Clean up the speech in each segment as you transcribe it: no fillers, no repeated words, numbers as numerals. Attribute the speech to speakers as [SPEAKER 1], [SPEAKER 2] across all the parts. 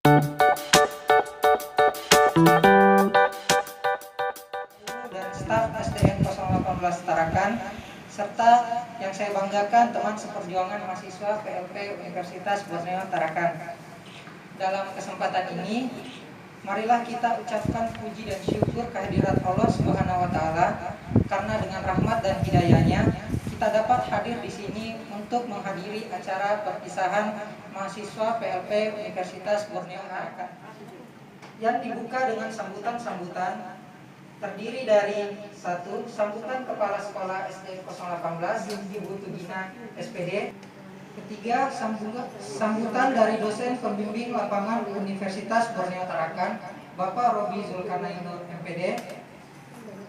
[SPEAKER 1] Dan staf SDN 018 Tarakan, serta yang saya banggakan teman seperjuangan mahasiswa PLP Universitas Borneo Tarakan. Dalam kesempatan ini, marilah kita ucapkan puji dan syukur kehadirat Allah Subhanahu wa Ta'ala, karena dengan rahmat dan hidayahnya kita dapat hadir di sini untuk menghadiri acara perpisahan mahasiswa PLP Universitas Borneo Tarakan yang dibuka dengan sambutan-sambutan terdiri dari 1. Sambutan Kepala Sekolah SD 018 Ibu Tugina SPD. Ketiga, sambutan dari dosen pembimbing lapangan Universitas Borneo Tarakan Bapak Robi Zulkarnain MPD.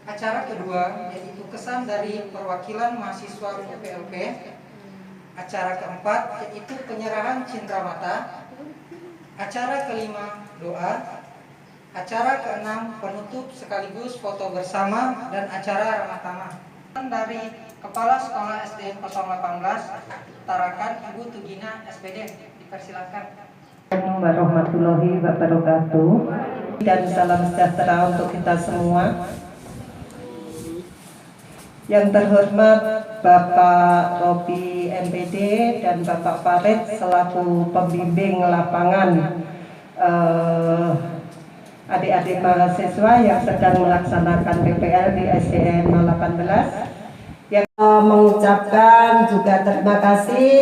[SPEAKER 1] Acara kedua yaitu kesan dari perwakilan mahasiswa PLP. Acara keempat yaitu penyerahan cindramata. Acara kelima doa. Acara keenam penutup sekaligus foto bersama dan acara ramah tamah. Dari Kepala Sekolah SD 018 Tarakan Ibu Tugina SPD, dipersilakan.
[SPEAKER 2] Assalamualaikum warahmatullahi wabarakatuh, dan salam sejahtera untuk kita semua. Yang terhormat Bapak Robi MPD dan Bapak Farid selaku pembimbing lapangan adik-adik mahasiswa yang sedang melaksanakan PPL di SDN 018, yang mengucapkan juga terima kasih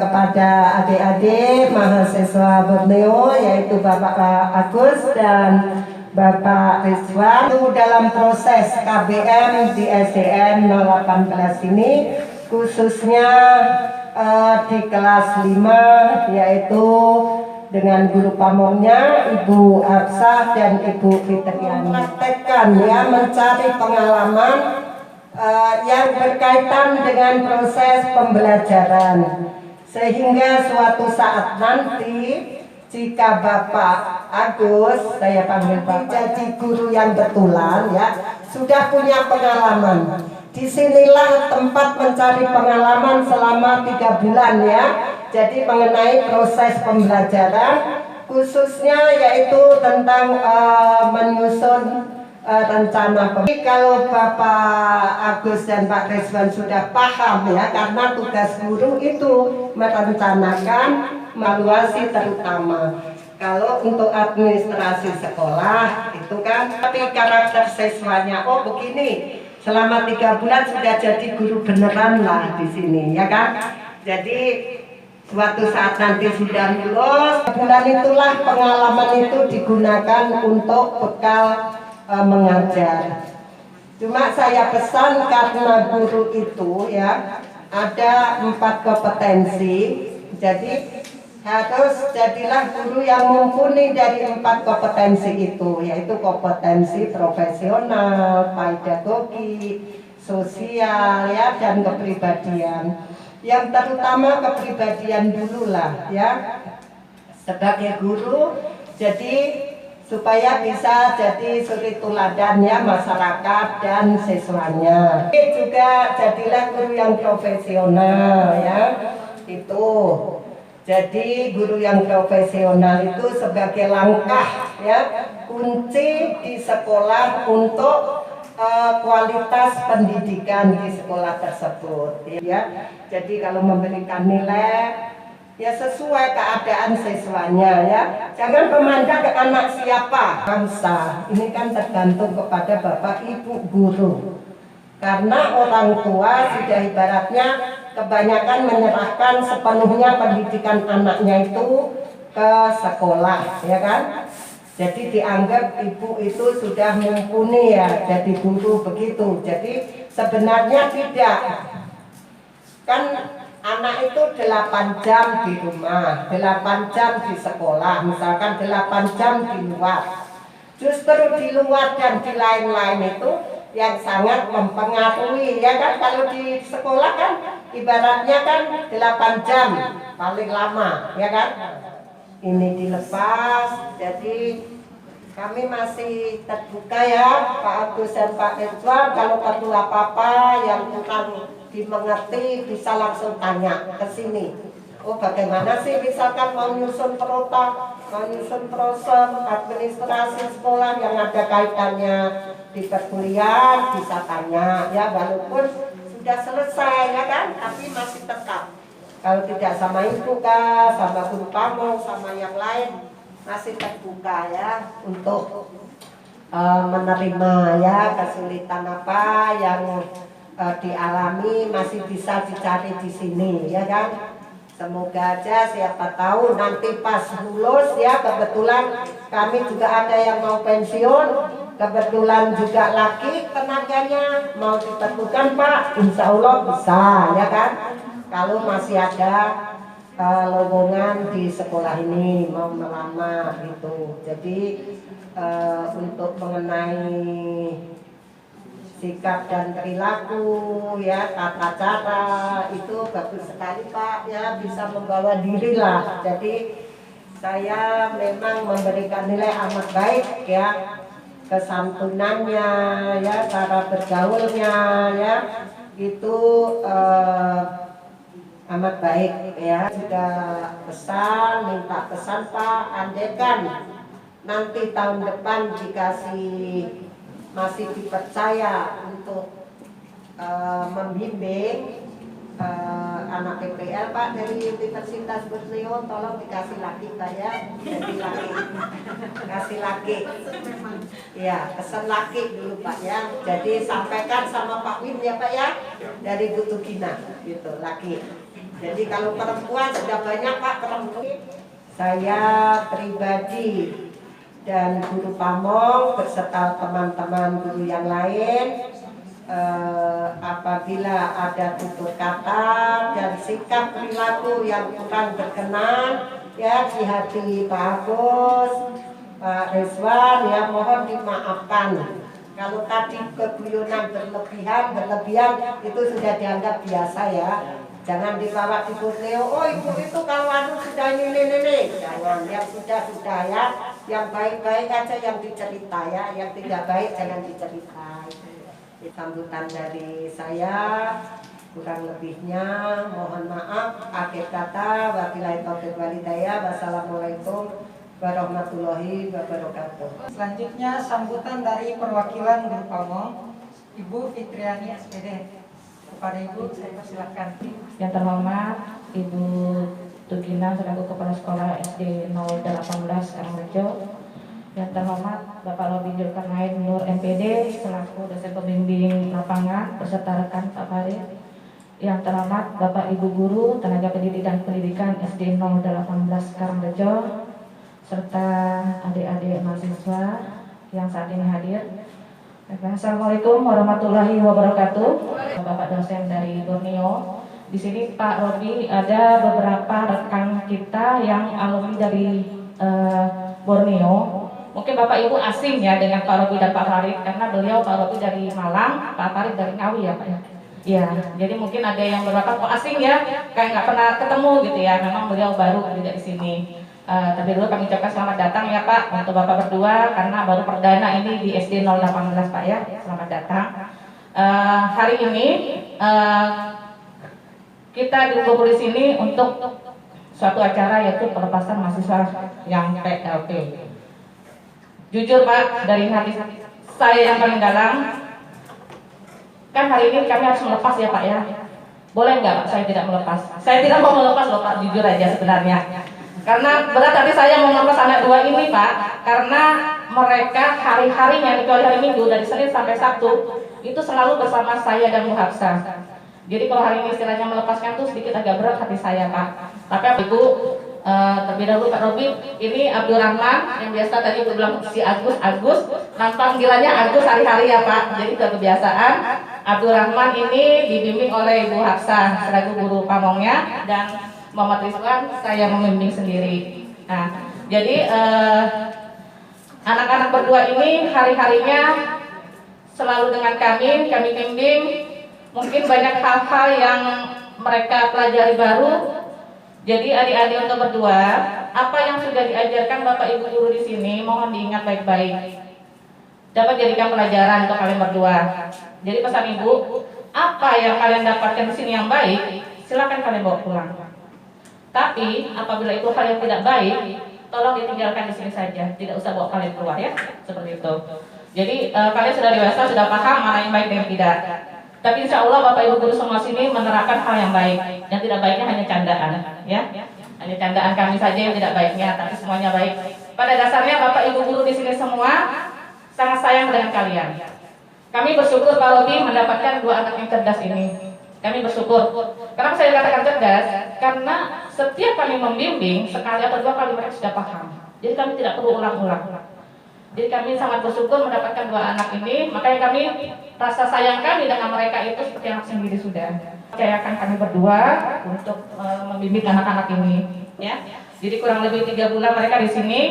[SPEAKER 2] kepada adik-adik mahasiswa Borneo, yaitu Bapak Agus dan Bapak Rizwan dalam proses KBM di SDN 018 ini, khususnya di kelas 5, yaitu dengan guru pamongnya Ibu Hafsah dan Ibu Fitriani. Praktekkan ya, mencari pengalaman yang berkaitan dengan proses pembelajaran, sehingga suatu saat nanti jika Bapak Agus, saya panggil Bapak, jadi guru yang betulan ya, sudah punya pengalaman. Disinilah tempat mencari pengalaman selama 3 bulan ya. Jadi mengenai proses pembelajaran, khususnya yaitu tentang menyusun rencana. Kalau Bapak Agus dan Pak Rizwan sudah paham ya, karena tugas guru itu merencanakan, evaluasi terutama. Kalau untuk administrasi sekolah itu kan, tapi karakter siswanya, oh begini, selama 3 bulan sudah jadi guru beneran lah di sini ya kan. Jadi suatu saat nanti sudah lulus, bulan itulah pengalaman itu digunakan untuk bekal mengajar. Cuma saya pesan, karena guru itu ya ada 4 kompetensi, jadi harus jadilah guru yang mumpuni dari 4 kompetensi itu, yaitu kompetensi profesional, pedagogi, sosial ya, dan kepribadian. Yang terutama kepribadian dulu lah ya, sebagai guru, jadi supaya bisa jadi suri teladan ya masyarakat dan siswanya. Juga jadilah guru yang profesional ya, itu. Jadi guru yang profesional itu sebagai langkah ya, kunci di sekolah untuk kualitas pendidikan di sekolah tersebut ya. Jadi kalau memberikan nilai ya sesuai keadaan siswanya ya, jangan memandang ke anak siapa bangsa. Ini kan tergantung kepada Bapak Ibu guru, karena orang tua sudah ibaratnya kebanyakan menyerahkan sepenuhnya pendidikan anaknya itu ke sekolah ya kan. Jadi dianggap ibu itu sudah mumpuni ya jadi guru begitu. Jadi sebenarnya tidak. Kan anak itu 8 jam di rumah, 8 jam di sekolah, misalkan 8 jam di luar. Justru di luar dan di lain-lain itu yang sangat mempengaruhi ya kan. Kalau di sekolah kan ibaratnya kan 8 jam paling lama ya kan. Ini dilepas, jadi kami masih terbuka ya Pak Agus dan Pak Rizwan. Kalau perlu apa-apa yang kurang dimengerti bisa langsung tanya ke sini. Oh, bagaimana sih misalkan mau nyusun prota, mau nyusun prosem, administrasi sekolah yang ada kaitannya di perkuliahan bisa tanya ya, walaupun sudah selesai ya kan, tapi masih tetap kalau tidak sama ibu kah, sama guru pamong, sama yang lain masih terbuka ya untuk menerima ya kesulitan apa yang dialami, masih bisa dicari di sini ya kan. Semoga aja siapa tahu nanti pas lulus ya, kebetulan kami juga ada yang mau pensiun, kebetulan juga laki tenaganya mau ditentukan Pak, insya Allah bisa ya kan. Kalau masih ada lowongan di sekolah ini mau melamar gitu. Jadi untuk mengenai sikap dan perilaku ya, tata cara itu bagus sekali Pak ya, bisa membawa diri lah. Jadi saya memang memberikan nilai amat baik ya, kesantunannya ya, cara bergaulnya ya, itu amat baik ya. Sudah pesan, minta pesan Pak, andaikan nanti tahun depan dikasih masih dipercaya untuk membimbing anak PPL Pak dari Universitas Borneo, tolong dikasih laki Pak ya, jadi laki, kasih laki ya, pesan laki dulu Pak ya, jadi sampaikan sama Pak Wim ya Pak ya, dari Butugina gitu, laki. Jadi kalau perempuan sudah banyak Pak perempuan. Saya pribadi dan guru pamong beserta teman-teman guru yang lain, apabila ada tutur kata dan sikap perilaku yang kurang berkenan ya di hati Pak Agus, Pak Rizwan ya, mohon dimaafkan. Kalau tadi keguyonan berlebihan itu sudah dianggap biasa ya. Jangan dibawa di Borneo, oh ibu itu kalau anu sudah ini, jangan, yang sudah ya, yang baik-baik aja yang dicerita ya, yang tidak baik jangan diceritai. Sambutan dari saya, kurang lebihnya mohon maaf, akhir kata, wabillahi taufiq wal hidayah, wassalamualaikum warahmatullahi wabarakatuh.
[SPEAKER 1] Selanjutnya sambutan dari perwakilan guru pamong, Ibu Fitriani SPD. Kepada Ibu saya persilakan.
[SPEAKER 3] Yang terhormat Ibu Tugina selaku Kepala Sekolah SD 018 Karangrejo. Yang terhormat Bapak Robi Julkarnain Nur MPD selaku dosen pembimbing lapangan beserta rekan Pak Farid. Yang terhormat Bapak Ibu Guru Tenaga Pendidik dan Pendidikan SD 018 Karangrejo serta adik-adik mahasiswa yang saat ini hadir. Assalamualaikum warahmatullahi wabarakatuh. Bapak dosen dari Borneo. Di sini Pak Robi ada beberapa rekan kita yang alumni dari Borneo. Mungkin Bapak Ibu asing ya dengan Pak Robi dan Pak Farid karena beliau Pak Robi dari Malang, Pak Farid dari Ngawi ya Pak ya. Iya, jadi mungkin ada yang beberapa kok asing ya, kayak nggak pernah ketemu gitu ya. Memang beliau baru juga di sini. Tapi dulu kami ucapkan selamat datang ya Pak untuk Bapak berdua karena baru perdana ini di SD 018 Pak ya. Selamat datang. Hari ini kita dikumpul di sini untuk suatu acara yaitu pelepasan mahasiswa yang PLP. Jujur Pak, dari hati saya yang paling dalam, kan hari ini kami harus melepas ya Pak ya. Boleh nggak Pak saya tidak melepas? Saya tidak mau melepas loh Pak, jujur aja sebenarnya. Karena berat hati saya mau melepas anak dua ini Pak, karena mereka hari-harinya kecuali hari Minggu dari Senin sampai Sabtu itu selalu bersama saya dan Bu Hafsah. Jadi kalau hari ini istilahnya melepaskan tuh sedikit agak berat hati saya Pak. Tapi Ibu terlebih dahulu Pak Robi, ini Abdul Rahman yang biasa tadi Ibu bilang si Agus, nama panggilannya Agus hari-hari ya Pak. Jadi sudah kebiasaan. Abdul Rahman ini dibimbing oleh Ibu Hafsah selaku guru pamongnya dan Muhammad Rizwan saya membimbing sendiri. Nah, jadi anak-anak berdua ini hari-harinya selalu dengan kami bimbing. Mungkin banyak hal-hal yang mereka pelajari baru. Jadi adik-adik untuk berdua, apa yang sudah diajarkan Bapak Ibu guru di sini, mohon diingat baik-baik. Dapat jadikan pelajaran untuk kalian berdua. Jadi pesan Ibu, apa yang kalian dapatkan di sini yang baik, silakan kalian bawa pulang. Tapi apabila itu hal yang tidak baik, tolong ditinggalkan di sini saja, tidak usah bawa kalian keluar ya, seperti itu. Jadi kalian sudah dewasa, sudah paham mana yang baik dan yang tidak. Tapi insya Allah Bapak Ibu guru semua sini menerapkan hal yang baik. Yang tidak baiknya hanya candaan, ya. Hanya candaan kami saja yang tidak baiknya, tapi semuanya baik. Pada dasarnya Bapak Ibu guru di sini semua sangat sayang dengan kalian. Kami bersyukur Pak Robi mendapatkan 2 anak yang cerdas ini. Kami bersyukur. Kenapa saya katakan cerdas? Karena setiap kami membimbing, sekali atau 2 kali mereka sudah paham. Jadi kami tidak perlu ulang-ulang. Jadi kami sangat bersyukur mendapatkan 2 anak ini. Makanya kami, rasa sayang kami dengan mereka itu seperti anak sendiri sudah. Percayakan kami berdua untuk membimbing anak-anak ini. Ya. Jadi kurang lebih 3 bulan mereka di sini.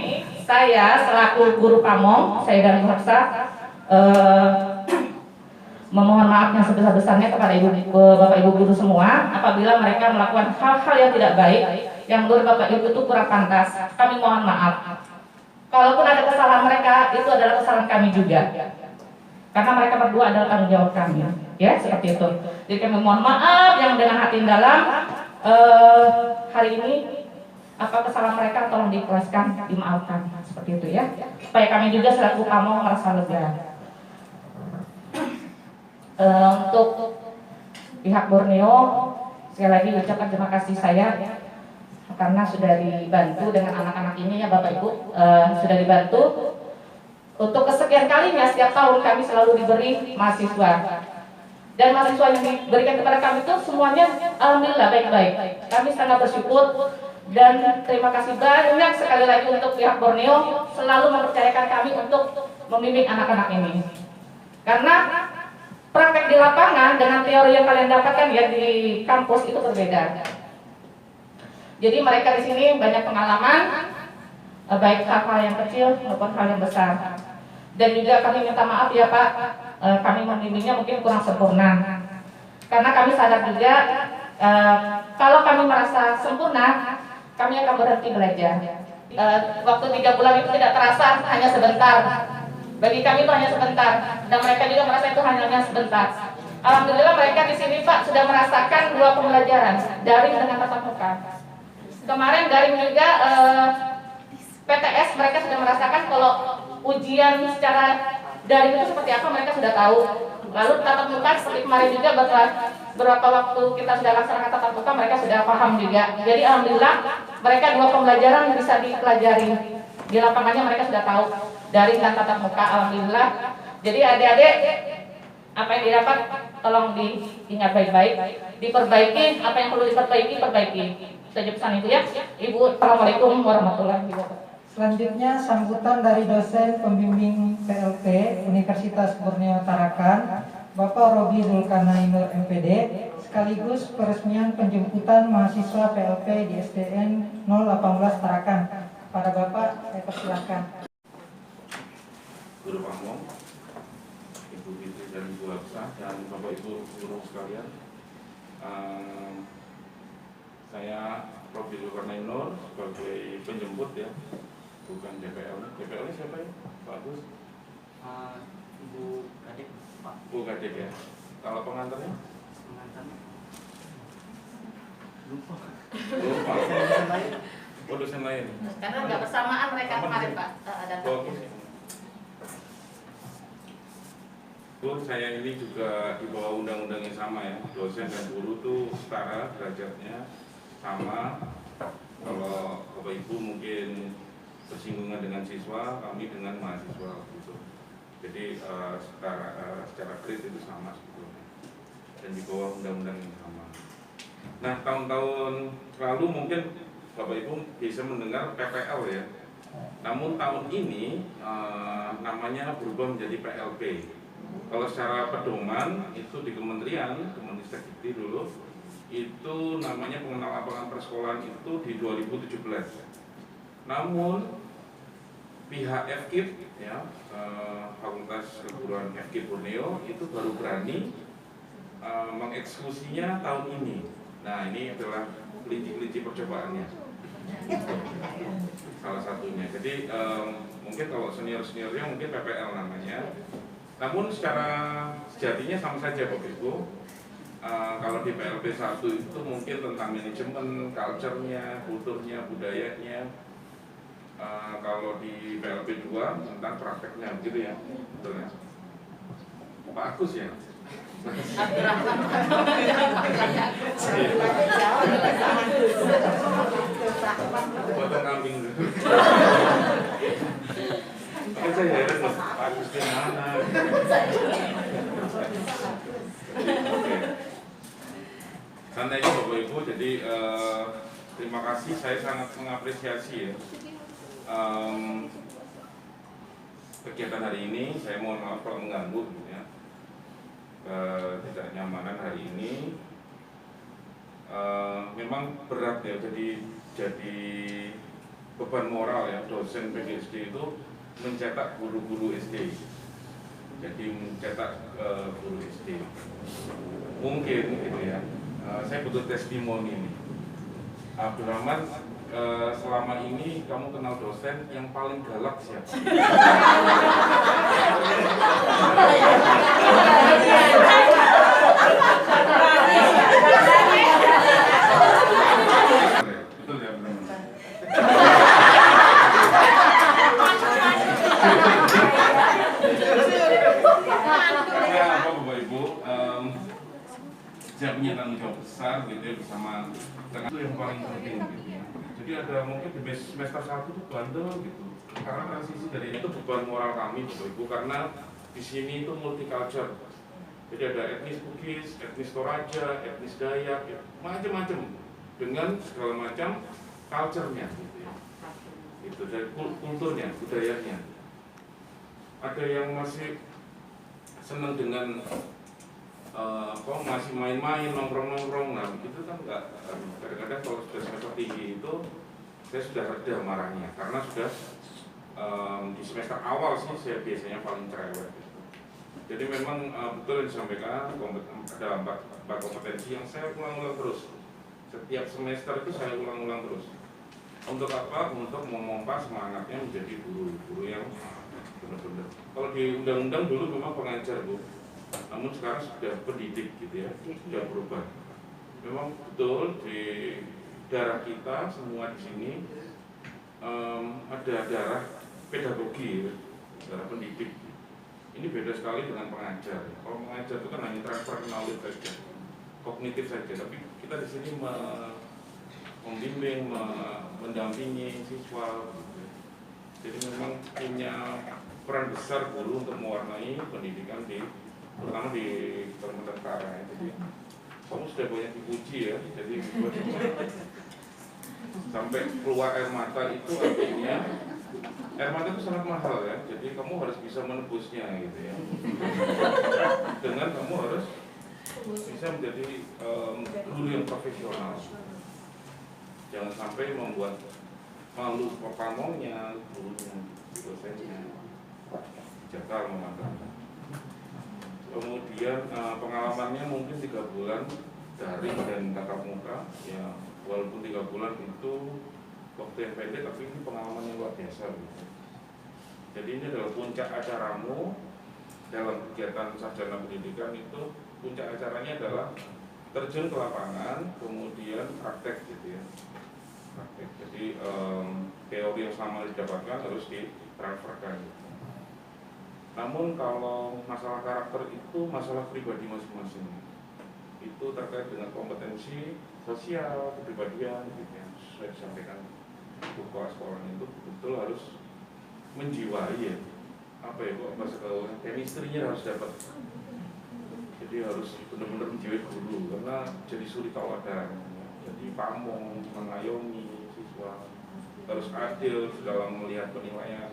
[SPEAKER 3] Saya selaku guru pamong, saya dan Bu Hafsa, memohon maaf yang sebesar-besarnya kepada Bapak Ibu guru semua apabila mereka melakukan hal-hal yang tidak baik yang menurut Bapak Ibu itu kurang pantas. Kami mohon maaf. Kalaupun ada kesalahan mereka, itu adalah kesalahan kami juga. Karena mereka berdua adalah tanggung jawab kami. Ya, seperti itu. Jadi kami mohon maaf yang dengan hati dalam hari ini apa kesalahan mereka tolong diikhlaskan, dimaafkan. Seperti itu ya. Supaya kami juga selaku pamong merasa lega. Untuk pihak Borneo, sekali lagi ucapkan terima kasih saya karena sudah dibantu dengan anak-anak ini ya Bapak Ibu, sudah dibantu. Untuk kesekian kalinya setiap tahun kami selalu diberi mahasiswa, dan mahasiswa yang diberikan kepada kami itu semuanya alhamdulillah baik-baik. Kami sangat bersyukur dan terima kasih banyak sekali lagi untuk pihak Borneo selalu mempercayakan kami untuk membimbing anak-anak ini. Karena praktek di lapangan dengan teori yang kalian dapatkan ya di kampus itu berbeda. Jadi mereka di sini banyak pengalaman, baik hal-hal yang kecil maupun hal yang besar. Dan juga kami minta maaf ya Pak, kami membimbingnya mungkin kurang sempurna. Karena kami sadar juga kalau kami merasa sempurna, kami akan berhenti belajar. Waktu 3 bulan itu tidak terasa, hanya sebentar. Bagi kami itu hanya sebentar, dan mereka juga merasa itu hanya sebentar. Alhamdulillah mereka di sini Pak sudah merasakan 2 pembelajaran, daring dengan tatap muka. Kemarin daring juga PTS mereka sudah merasakan kalau ujian secara daring itu seperti apa mereka sudah tahu. Lalu tatap muka seperti kemarin juga beberapa waktu kita sudah laksanakan tatap muka mereka sudah paham juga. Jadi alhamdulillah mereka 2 pembelajaran bisa dipelajari. Di lapangannya mereka sudah tahu daring dan tatap muka, alhamdulillah. Jadi adik-adik apa yang didapat tolong diingat baik-baik, diperbaiki apa yang perlu perbaiki. Saja pesan Ibu ya. Ibu, assalamualaikum warahmatullahi wabarakatuh.
[SPEAKER 1] Selanjutnya sambutan dari dosen pembimbing PLP Universitas Borneo Tarakan, Bapak Robi Zulkarnain Nur MPD, sekaligus peresmian penjemputan mahasiswa PLP di SDN 018 Tarakan. Pada Bapak, saya persilakan.
[SPEAKER 4] Guru Pamong, Ibu Fitri dan Ibu Hafsa, dan Bapak Ibu guru sekalian, saya Robi Zulkarnain Nur sebagai penjemput ya, bukan DPL. DPL ini siapa ya? Pak Agus?
[SPEAKER 5] Ibu Kadek, Pak.
[SPEAKER 4] Bu Kadek ya. Kalau pengantarnya?
[SPEAKER 5] Pengantarnya lupa.
[SPEAKER 4] Lupa.
[SPEAKER 5] Dosen lain.
[SPEAKER 4] Oh, dosen lain.
[SPEAKER 3] Karena nggak bersamaan mereka kemarin Pak.
[SPEAKER 4] Bu, saya ini juga di bawah undang-undang yang sama ya. Dosen dan guru tuh setara derajatnya, sama. Kalau Bapak Ibu mungkin bersinggungan dengan siswa, kami dengan mahasiswa gitu. Jadi secara grade itu sama sebetulnya. Dan di bawah undang-undang yang sama. Nah, tahun-tahun lalu mungkin Bapak Ibu bisa mendengar PPL ya. Namun tahun ini namanya berubah menjadi PLP. Kalau secara pedoman itu di Kemenristek dulu itu namanya pengenal lapangan persekolahan itu di 2017. Namun pihak FKIP ya, Fakultas Keguruan FKIP Borneo itu baru berani mengeksekusinya tahun ini. Nah, ini adalah kelinci-kelinci percobaannya. Salah satunya. Jadi mungkin kalau senior-seniornya mungkin PPL namanya. Namun secara sejatinya sama saja Bapak Ibu. Kalau di PLP 1 itu mungkin tentang manajemen, culture-nya, kulturnya, budayanya. Kalau di PLP 2 tentang prakteknya, begitu ya, betul ya? Pak Agus ya? Potong kambing dulu. Kan saya heran loh, Pak Agus di mana? Oke. Santai aja Bapak Ibu, jadi terima kasih, saya sangat mengapresiasi ya kegiatan hari ini. Saya mohon maaf kalau mengganggu gitu ya, ketidaknyamanan hari ini. Memang berat ya, jadi beban moral ya, dosen PGSD itu mencetak guru-guru SD. Jadi mencetak guru SD. Mungkin gitu ya, saya butuh testimoni nih. Abdurrahman, selama ini kamu kenal dosen yang paling galak siapa? Betul ya, benar. Ya, apa Bapak Ibu, saya punya tanggung jawab besar gitu ya, bersama dengan itu yang paling penting gitu ya. Jadi ada mungkin di semester 1 itu bandel gitu, karena transisi dari itu beban moral kami Bapak Ibu, karena di sini itu multicultural. Jadi ada etnis Bugis, etnis Toraja, etnis Dayak, ya, macam-macam dengan segala macam culture-nya gitu ya. Itu dari kulturnya, budayanya. Ada yang masih senang dengan masih main-main, nongkrong-nongkrong, nah begitu kan enggak. Kadang-kadang kalau sudah semester tinggi itu saya sudah reda marahnya, karena sudah di semester awal sih saya biasanya paling cerewet gitu. Jadi memang betul yang disampaikan, ada 4 kompetensi yang saya ulang-ulang terus. Setiap semester itu saya ulang-ulang terus. Untuk apa? Untuk memompa semangatnya menjadi guru yang benar-benar. Kalau di undang-undang dulu memang pengajar Bu, namun sekarang sudah pendidik gitu ya, sudah berubah. Memang betul di darah kita semua di sini ada darah pedagogi, darah pendidik. Ini beda sekali dengan pengajar. Kalau pengajar itu kan hanya transfer knowledge saja, kognitif saja, tapi kita di sini membimbing, mendampingi siswa. Gitu. Jadi memang punya peran besar guru untuk mewarnai pendidikan terutama di Kalimantan Utara ya. Jadi kamu sudah banyak dipuji ya, jadi sampai keluar air mata itu artinya air mata itu sangat mahal ya, jadi kamu harus bisa menebusnya gitu ya. Dengan kamu harus bisa menjadi guru yang profesional. Jangan sampai membuat malu pamongnya, gurunya, dosennya, jaga memandang. Kemudian pengalamannya mungkin 3 bulan daring dan tatap muka ya, walaupun 3 bulan itu waktu yang pendek, tapi ini pengalaman yang luar biasa gitu. Jadi ini adalah puncak acaramu dalam kegiatan sarjana pendidikan. Itu puncak acaranya adalah terjun ke lapangan, kemudian praktek gitu ya, praktek. Jadi teori yang selama didapatkan harus ditransferkan gitu. Namun kalau masalah karakter itu masalah pribadi masing-masing. Itu terkait dengan kompetensi sosial, kepribadian gitu ya. Sesuai disampaikan buku sekolah itu betul harus menjiwai ya. Apa ya kok bahasa chemistry-nya harus dapat. Jadi harus benar-benar menjiwai guru, karena jadi suri tauladan. Jadi pamong, mengayomi siswa, harus adil dalam melihat penilaian.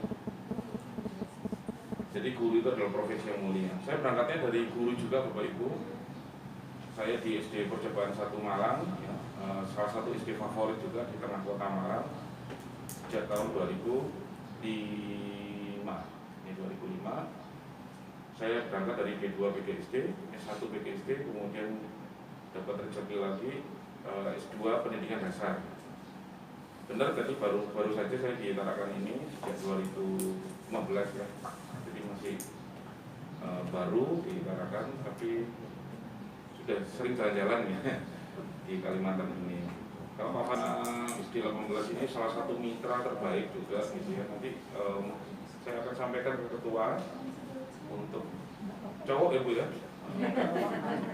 [SPEAKER 4] Jadi guru itu adalah profesi yang mulia. Saya berangkatnya dari guru juga Bapak Ibu. Saya di SD Percobaan 1 Malang ya, salah satu SD favorit juga di tengah kota Malang sejak tahun 2005. Ini 2005. Saya berangkat dari D2 PGSD, S1 PGSD, kemudian dapat rezeki lagi S2 Pendidikan Dasar. Benar tadi baru saja saya di Tarakan ini sejak 2015 ya. Masih baru ditarakan, tapi sudah sering jalan-jalan ya di Kalimantan ini. Kalau Papan SD 18 ini salah satu mitra terbaik juga gitu ya. Nanti saya akan sampaikan ke ketua untuk cowok ya Bu ya,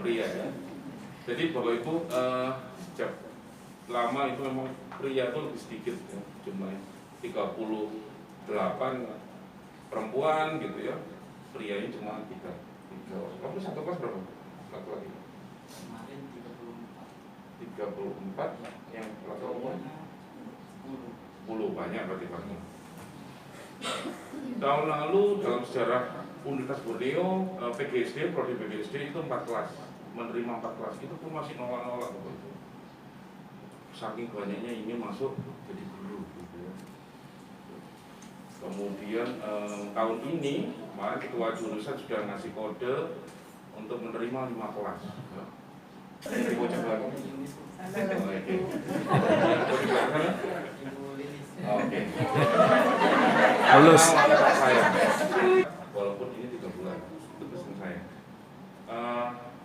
[SPEAKER 4] pria ya. Jadi Bapak Ibu sejak lama itu memang pria itu lebih sedikit ya, jumlahnya 38 perempuan gitu ya, prianya cuma 3. Kamu satu kelas berapa laki-laki?
[SPEAKER 5] Kemarin
[SPEAKER 4] 34 yang laki-laki 10 banyak berarti Pak. Tahun lalu dalam sejarah Universitas Borneo PGSD, prodi PGSD itu 4 kelas, menerima 4 kelas, itu pun masih nolak-nolak begitu. Saking banyaknya ini masuk jadi guru gitu ya. Kemudian tahun ini kemarin ketua jurusan sudah ngasih kode untuk menerima 5 kelas ya. Jadi bocah baru. Oke. Oke.
[SPEAKER 6] Halus.
[SPEAKER 4] Walaupun ini 3 bulan, itu pesan saya.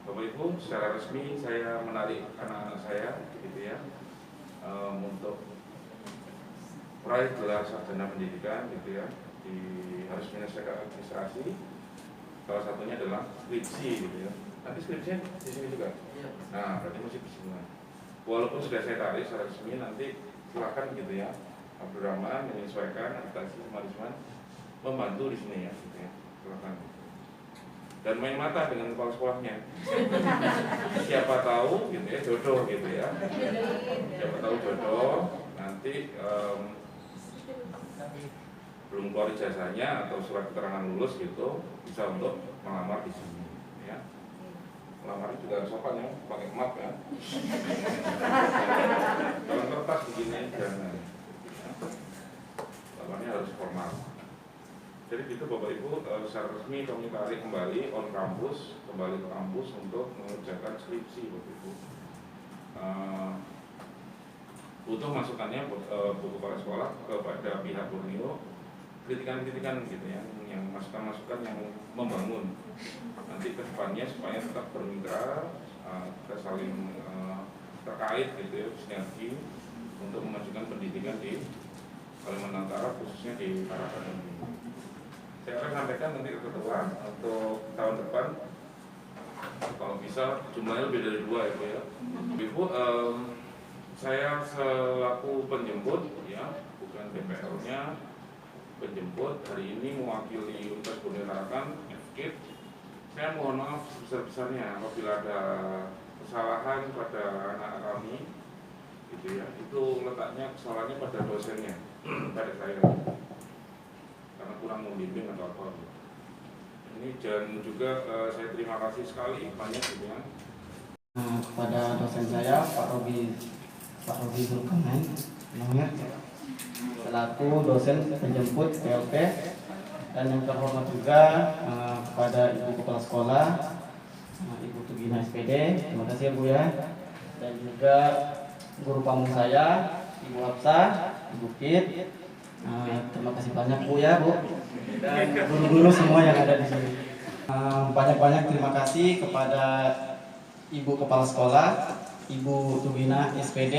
[SPEAKER 4] Bapak Ibu, secara resmi saya menarik anak-anak saya, gitu ya, untuk meraih gelar sarjana pendidikan, gitu ya, di harus menyelesaikan administrasi. Salah satunya adalah skripsi, gitu ya. Nanti skripsinya di sini juga. Nah, berarti masih bisnis. Walaupun sudah saya tarik secara resmi, nanti silakan gitu ya, Abdurrahman menyesuaikan adaptasi sama Rizwan, membantu di sini ya, gitu ya. Silakan. Dan main mata dengan kepala sekolahnya. Siapa tahu gitu ya, jodoh gitu ya. Siapa tahu jodoh, nanti belum keluar ijazahnya atau surat keterangan lulus gitu, bisa untuk melamar di sini ya. Melamar juga harus sopan ya, pakai map ya. Dalam kertas begini jangan. Lamarnya harus formal. Jadi itu Bapak Ibu, secara resmi kami tarik kembali on kampus, kembali ke kampus untuk mengerjakan skripsi Bapak Ibu. Butuh masukannya Bu Kepala Sekolah kepada pihak Borneo, kritikan-kritikan gitu ya, yang masukan-masukan yang membangun nanti ke depannya supaya tetap bermitra, kita saling terkait gitu ya, sinergi untuk memajukan pendidikan di Kalimantan Utara, khususnya di Tarakan ini. Saya akan sampaikan nanti ke ketua untuk tahun depan kalau bisa jumlahnya lebih dari 2 ya Bu ya. Ibu, saya selaku penjemput ya, bukan DPL-nya, penjemput hari ini mewakili Universitas Borneo Tarakan, FKIP. Saya mohon maaf sebesar-besarnya apabila ada kesalahan pada anak kami gitu ya. Itu letaknya kesalahannya pada dosennya, pada saya. Karena kurang membimbing atau apa. Ini dan juga saya terima kasih sekali banyak gitu ya.
[SPEAKER 5] Kepada dosen saya Pak Robi Zulkarnain namanya, selaku dosen penjemput PLP, dan yang terhormat juga kepada Ibu Kepala Sekolah, Ibu Tugina SPD, terima kasih ya Bu ya, dan juga guru pamung saya Ibu Hafsah, Ibu Kit. Terima kasih banyak Bu ya Bu, dan guru-guru semua yang ada di sini. Banyak-banyak terima kasih kepada Ibu Kepala Sekolah, Ibu Tugina SPD,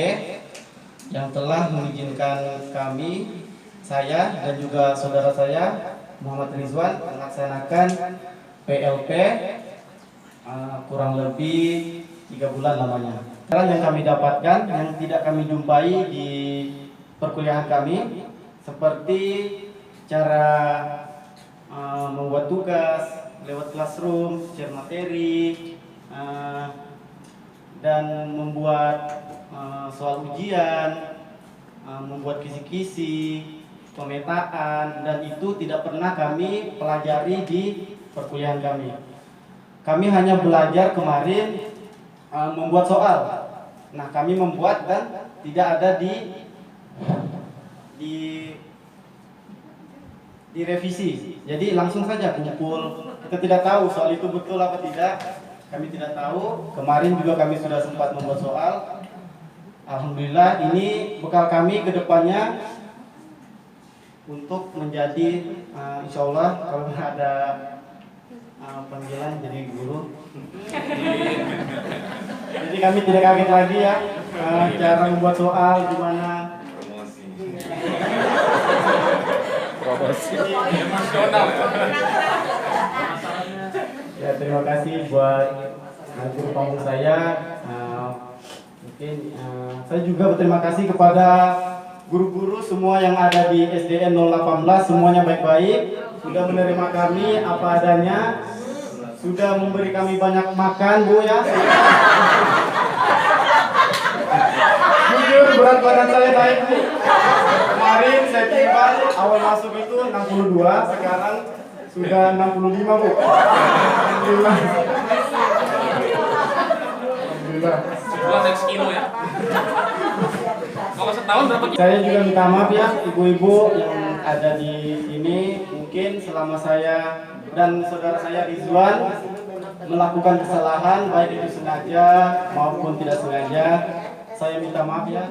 [SPEAKER 5] yang telah mengizinkan kami, saya dan juga saudara saya Muhammad Rizwan melaksanakan PLP kurang lebih 3 bulan lamanya. Yang kami dapatkan yang tidak kami jumpai di perkuliahan kami, seperti cara membuat tugas lewat classroom, share materi, dan membuat soal ujian, membuat kisi-kisi, pemetaan, dan itu tidak pernah kami pelajari di perkuliahan kami. Kami hanya belajar kemarin membuat soal. Nah, kami membuat dan tidak ada di revisi. Jadi langsung saja kumpul. Kita tidak tahu soal itu betul apa tidak. Kami tidak tahu. Kemarin juga kami sudah sempat membuat soal. Alhamdulillah, ini bekal kami ke depannya untuk menjadi insya Allah kalau ada panggilan jadi guru. Jadi kami tidak kaget lagi ya cara membuat soal gimana.
[SPEAKER 4] Promosi emosional
[SPEAKER 5] Ya terima kasih buat guru pamung saya. Mungkin saya juga berterima kasih kepada guru-guru semua yang ada di SDN 018, semuanya baik-baik, sudah menerima kami apa adanya, sudah memberi kami banyak makan Bu ya. Jujur berat badan saya naik Bu. Kemarin saya tiba awal masuk itu 62, sekarang sudah 65 Bu. Alhamdulillah. Alhamdulillah.
[SPEAKER 6] Sebulan naik sekilo ya. Kalau setahun berapa kilo?
[SPEAKER 5] Saya juga minta maaf ya ibu-ibu yang ada di sini, mungkin selama saya dan saudara saya Rizwan melakukan kesalahan baik itu sengaja maupun tidak sengaja, saya minta maaf ya.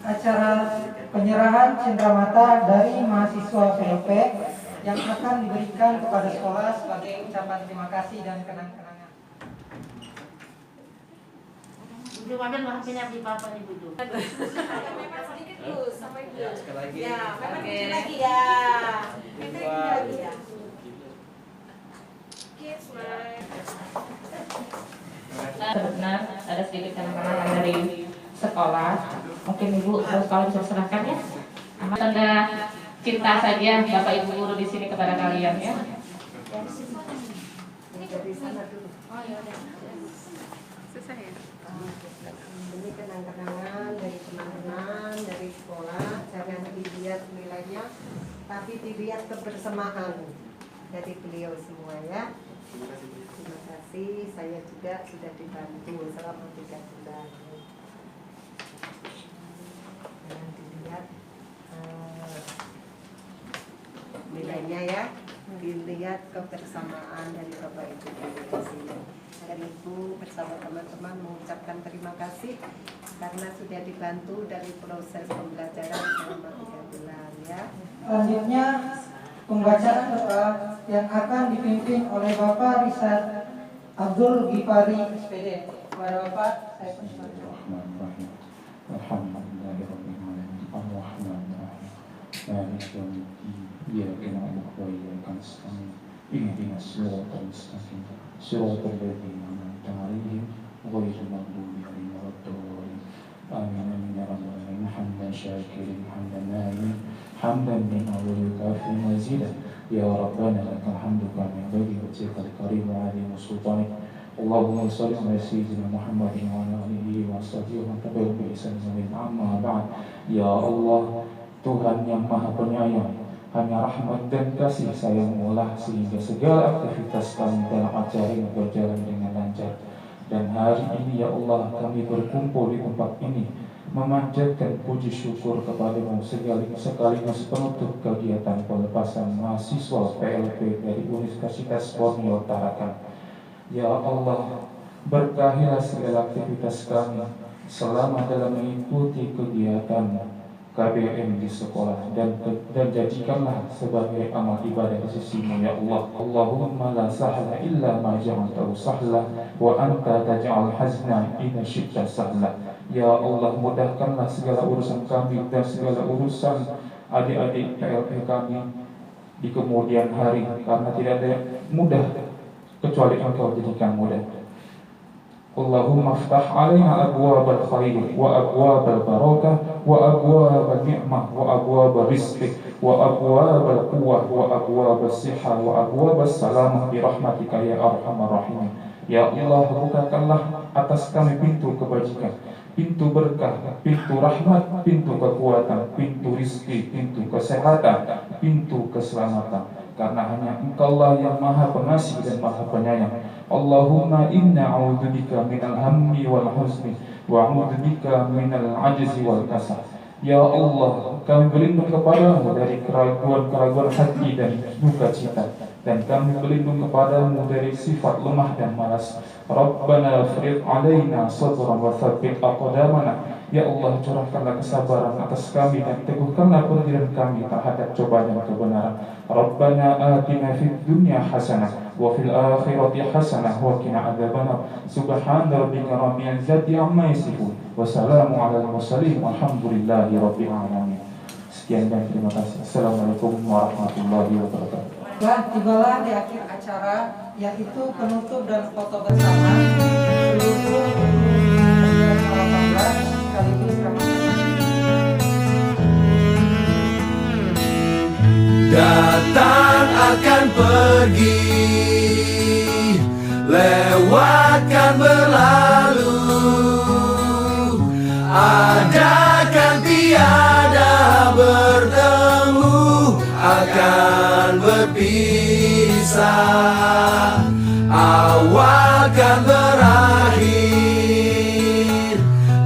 [SPEAKER 1] Acara penyerahan cendramata dari mahasiswa PLP yang akan diberikan kepada sekolah sebagai ucapan terima kasih dan kenang-kenangan.
[SPEAKER 7] Budu ambil maafnya di papa nih Budu.
[SPEAKER 8] Sedikit Gus, sampai Gus.
[SPEAKER 6] Sekali lagi.
[SPEAKER 8] Ya, memang sedikit lagi ya. Sedikit lagi ya. Kiss,
[SPEAKER 3] Benar, ada sedikit kenang-kenangan dari sekolah. Mungkin Ibu sekolah bisa serahkan ya. Tanda cinta saja Bapak Ibu guru di sini kepada kalian ya.
[SPEAKER 2] Dari sana dulu.
[SPEAKER 8] Oh ya udah. Susah ya.
[SPEAKER 2] Ini kenang-kenangan dari teman-teman dari sekolah, jangan dilihat nilainya, tapi dilihat kebersamaan dari beliau semua ya. Terima kasih, saya juga sudah dibantu selama 3 bulan. Jangan dilihat nilainya ya, dilihat kebersamaan dari Bapak Ibu di sini. Dan Ibu bersama teman-teman mengucapkan terima kasih karena sudah dibantu dari proses pembelajaran selama 3 bulan ya.
[SPEAKER 1] Selanjutnya pembacaan doa yang akan dipimpin oleh Bapak Rizal Abdul Ghifari SPD. Kepada Bapak saya persilakan.
[SPEAKER 9] Bismillahirrahmanirrahim. Alhamdulillahirabbil alamin. Arrahmanir rahim. Maliki yaumiddin. Iyyaka na'budu wa iyyaka nasta'in. Ihdinas siratal mustaqim. Siratal ladzina an'amta 'alaihim ghairil maghdubi 'alaihim waladdallin. Amin amin ya rabbal alamin. Hamdan syakirin hamdan na'imin. Hamdan min awwalil kafirin mazidan. Ya Rabbana lakal hamdu kama yanbaghi li wajhikal karim wa 'azimi sultanik. Allahumma shalli ala sayyidina Muhammadin wa ala alihi wa sahbihi wa tabi'ahum bi ihsan amma ba'd. Ya Allah, Tuhan yang Maha Penyayang, hanya rahmat dan kasih sayang-Mu lah sehingga segala aktivitas kami dalam acara ini berjalan dengan lancar. Dan hari ini ya Allah kami berkumpul di tempat ini memanjatkan puji syukur kepada-Mu sekaligus penutup kegiatan pelepasan mahasiswa PLP dari Universitas Borneo Tarakan. Ya Allah, berkahilah segala aktivitas kami selama dalam mengikuti kegiatan KBM di sekolah dan jadikanlah sebagai amal ibadah di sisi-Mu ya Allah. Allahumma la sahla illa ma ja'altahu sahla wa anta taj'al hazna idza syi'ta sahla. Ya Allah, mudahkanlah segala urusan kami dan segala urusan adik-adik PLP kami di kemudian hari, karena tidak ada mudah kecuali Engkau jadikan mudah. Allahumma aftah alaina abwabal khair wa abwabal barakah wa abwabal ni'mah wa abwabal rizq wa abwabal quwwah wa abwabal sihah wa abwabal salamah bi rahmatika ya arhamar rahimin. Ya Allah, bukakanlah atas kami pintu kebajikan, pintu berkah, pintu rahmat, pintu kekuatan, pintu rizki, pintu kesehatan, pintu keselamatan. Karena hanya Engkaulah yang Maha Pengasih dan Maha Penyayang. Allahumma inna a'udzubika minal hammi wal huzni wa a'udzubika minal ajzi wal kasal. Ya Allah, kami berlindung kepadamu dari keraguan-keraguan hati dan duka cita, dan kami berlindung kepadamu dari sifat lemah dan malas. Rabbana afriq alaina sabran wa tsabbit aqdamana. Ya Allah, curahkanlah kesabaran atas kami dan teguhkanlah pendirian kami terhadap cobaan dan kebenaran. Rabbana atina fid dunya hasanah wa fil akhirati hasanah wa qina adzabannar. Subhana rabbika rabbil izzati amma yasifun wa salamun alal mursalin walhamdulillahi rabbil alamin. Sekian dan terima kasih. Assalamualaikum warahmatullahi wabarakatuh.
[SPEAKER 1] Dan tibalah di akhir acara, yaitu penutup dan foto bersama seluruh 18 sekaligus
[SPEAKER 10] Datang akan pergi, lewatkan berlalu, adakan tiada bertemu, akan berpisah, awal kan berakhir,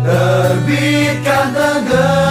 [SPEAKER 10] terbitkan tenggelam.